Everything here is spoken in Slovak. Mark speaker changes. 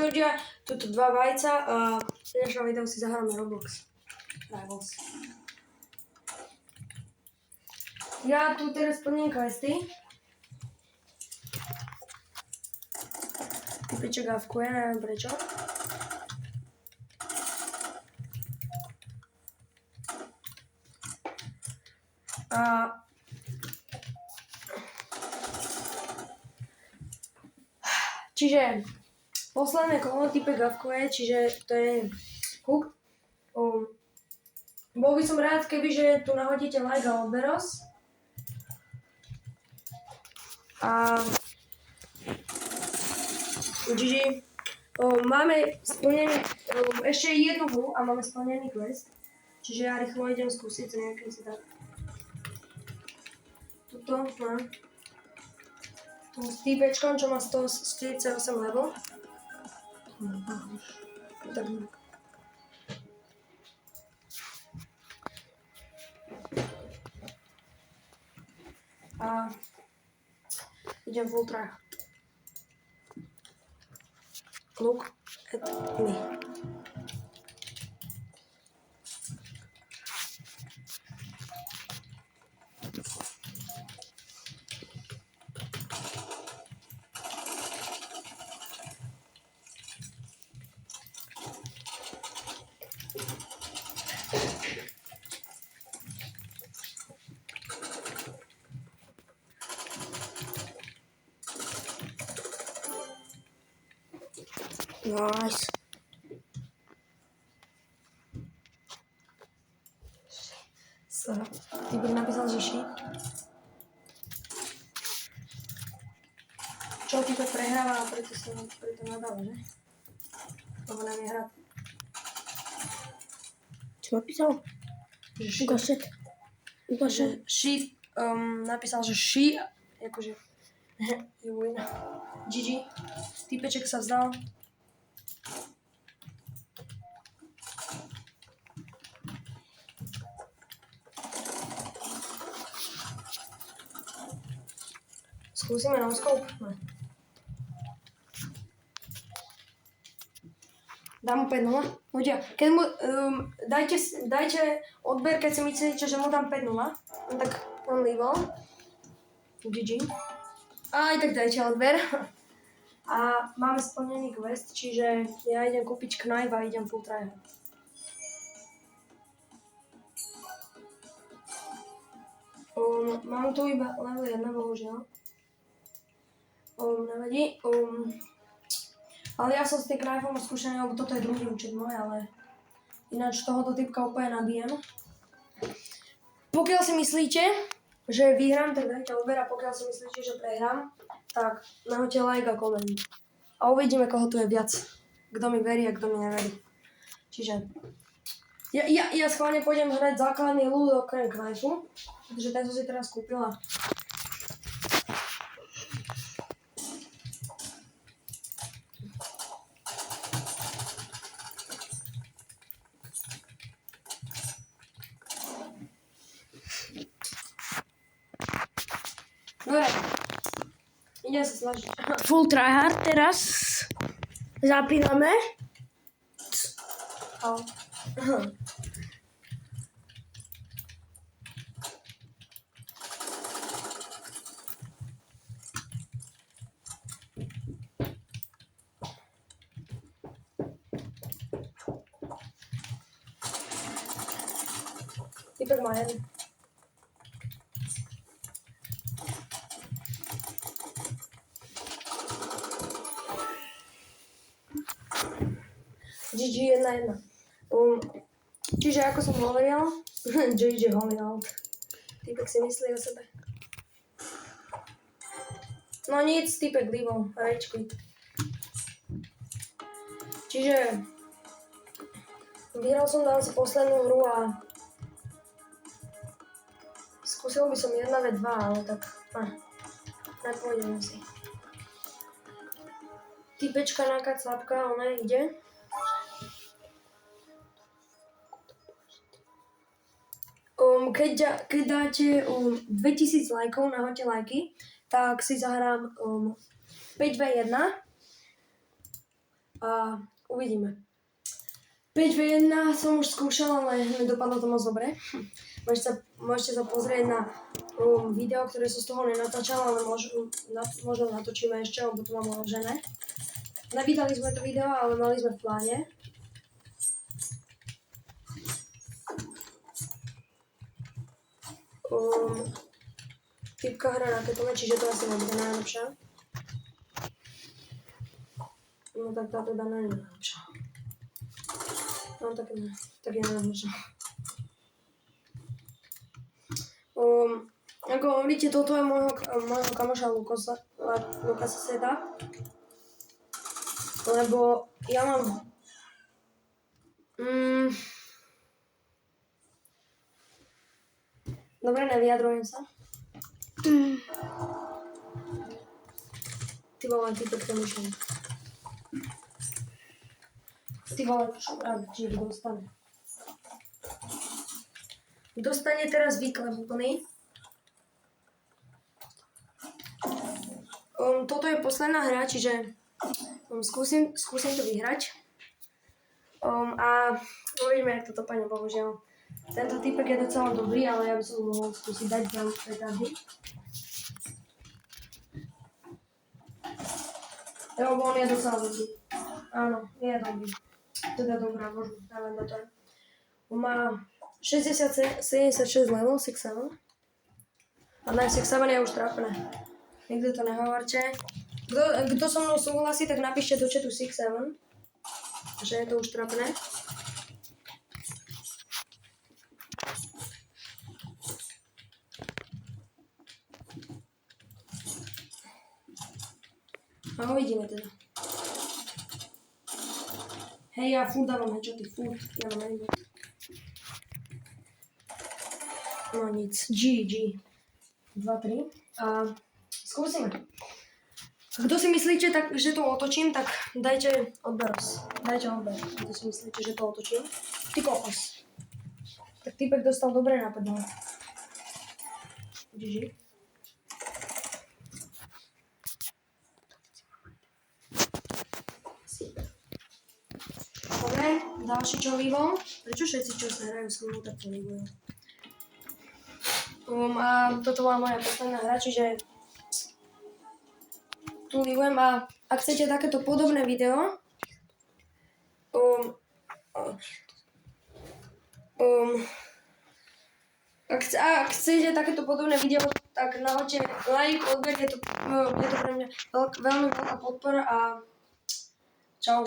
Speaker 1: ľudia, tuto 2 vajca a v dnešnom videu si zahráme Roblox. Rivals. Ja tu teraz plním questy. Typeček gavkuje, neviem prečo. A čiže posledné kolo typek gavkuje, čiže to je hook. Bol by som rád, kebyže tu nahodíte like a odberos. A GG. Máme splnený ešte jednu hru a máme splnený quest. Čiže ja rýchlo idem skúsiť sa nejakým si tak. Tuto mám. S týpečkom, čo má 148 level. Tak. A idem full try. Look at me. Nice. Ty bych napísal, že shit. Čo ty to prehráva a preto nadáva, že? Lebo nevie hrať.
Speaker 2: Čo napísal?
Speaker 1: Že shit.
Speaker 2: Ukáž.
Speaker 1: Že shit. Napísal, že she, akože you win. GG. Týpeček sa vzdal. Skúsime no-scope? Ne. Dám mu 5-0. Ľudia, keď mu, dajte odber, keď si myslíte, že mu dám 5-0. No tak on level. GG. Aj tak dajte odber. A máme splnený quest, čiže ja idem kúpiť knife a idem full try. Mám tu iba level 1, bohužiaľ. Nevadí. Ale ja som s tým knifom skúšaný, lebo toto je druhý účet môj, ale ináč tohoto typka úplne nabijem. Pokiaľ si myslíte, že vyhrám, tak dajte odber, a pokiaľ si myslíte, že prehrám, tak nahoďte like a koment. A uvidíme, koho tu je viac. Kto mi verí a kto mi neverí. Čiže ja schválne pôjdem hrať základný ľud okrem knifu, pretože ten som si teraz kúpila. Dobre, idem sa snažiť.
Speaker 2: Full tryhard teraz. Zapíname.
Speaker 1: Typek má jeden. GG 1-1. Čiže ako som hovoril, GG holy out. Typek si myslí o sebe. No nic, typek líbol, rage quit. Čiže vyhral som dal si poslednú hru a skúsil by som 1v2, ale tak nepôjdem si. Typečka na kacapka, ona ide. Keď dáte 2000 lajkov, nahoďte lajky, tak si zahrám 5v1 a uvidíme. 5v1 som už skúšala, ale nedopadlo to moc dobre. Môžete sa pozrieť na video, ktoré som z toho nenatáčala, ale možno natočíme ešte, lebo to mám uložené. Nevydali sme to video, ale mali sme v pláne. Typka hra raketové, čiže to asi nebude najlepšia. No tak táto daná je najlepšia. No tak je najlepšia. Ako hovoríte, toto je môjho kamoša Lukasa Seda. Lebo ja mám... Dobre, nevyjadrujem sa. Ty vole, ty pekne myšlenie. Ty vole, čo rád, či dostane. Dostane teraz výklep úplný. Toto je posledná hra, čiže skúsim to vyhrať. A uvidíme, jak to dopadne, bohužiaľ. Tento typek je docela dobrý, ale ja by som mohol skúsiť dať ďalej petardy. Lebo on je docela dobrý. Áno, je dobrý. Teda dobrá, môžu dávať na to. On má 76 level, 6-7. A na 6-7 je už trápne. Nikto to nehovorte. Kto so mnou súhlasí, tak napíšte do chatu 6-7. Že je to už trápne. A uvidíme teda. Hej, ja furt dávam headshoty, furt. Ja mám headshot. No nic, GG. 2-3. A skúsime. Kto si myslíte, že to otočím, tak dajte odber. Dajte odber, kto si myslíte, že to otočím. Ty kokos. Tak typek dostal dobre napadlo. GG. Dobre, ďalší čo líbol. Prečo všetci, čo sa hrajú s mnou, tak to líbujú? A toto bola moja posledná hra, čiže tu líbujem a ak chcete takéto podobné video, ak chcete takéto podobné video, tak nahoďte like, odber, je to pre mňa veľmi veľká podpora a čau.